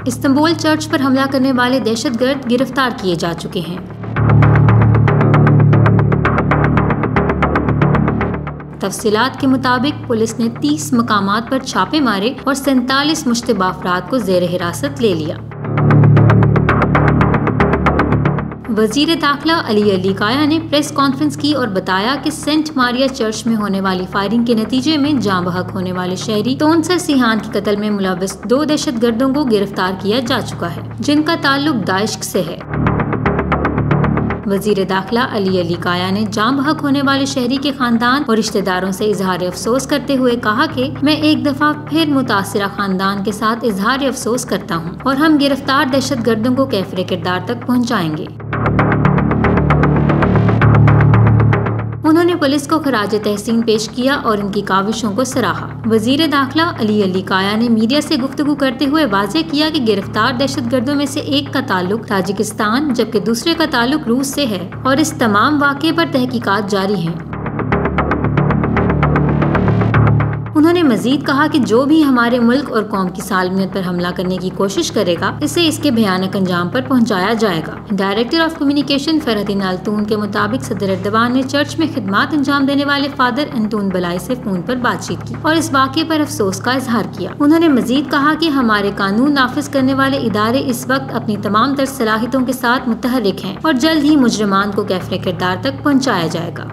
Istanbul church पर हमला करने वाले दहशतगर्द गिरफ्तार किए जा चुके हैं। तफसीलात के मुताबिक पुलिस ने 30 मकामात पर छापे मारे और 47 मुश्तबा अफराद को जेर हिरासत ले लिया। वजीर दाखिला अली अलीकाया ने प्रेस कॉन्फ्रेंस की और बताया कि सेंट मारिया चर्च में होने वाली फायरिंग के नतीजे में जाँ बहक होने वाले शहरी तोनसर सिहान के कत्ल में मुलव्वस 2 दहशतगर्दों को गिरफ्तार किया जा चुका है, जिनका ताल्लुक दाइश से है। वजीर दाखिला अली अलीकाया ने जाँ बहक होने वाले शहरी के खानदान और रिश्तेदारों से इजहार अफसोस करते हुए कहा कि मैं एक दफा फिर मुतासिरा खानदान के साथ इजहार अफसोस करता हूँ और हम गिरफ्तार दहशतगर्दों को कैफरे किरदार तक पहुँचाएंगे। उन्होंने पुलिस को खराज तहसीन पेश किया और इनकी काविशों को सराहा। वजीर दाखिला अली अलीकाया ने मीडिया से गुफ्तगू करते हुए वाज़ेह किया कि गिरफ्तार दहशतगर्दों में से एक का ताल्लुक ताजिकिस्तान जबकि दूसरे का ताल्लुक रूस से है और इस तमाम वाक़े पर तहकीकात जारी हैं। उन्होंने मजीद कहा कि जो भी हमारे मुल्क और कौम की सालमियत पर हमला करने की कोशिश करेगा इसे इसके भयानक अंजाम पर पहुंचाया जाएगा। डायरेक्टर ऑफ कम्युनिकेशन फरहदीन अल्तून के मुताबिक सदर एर्दोगान ने चर्च में खिदमात अंजाम देने वाले फादर अंटून बलाई से फोन पर बातचीत की और इस वाक़े पर अफसोस का इजहार किया। उन्होंने मजीद कहा कि हमारे कानून नाफिज करने वाले इदारे इस वक्त अपनी तमाम तर सलाहियतों के साथ मुतहर्रिक हैं और जल्द ही मुजरिमान को कैफरे किरदार तक पहुँचाया जाएगा।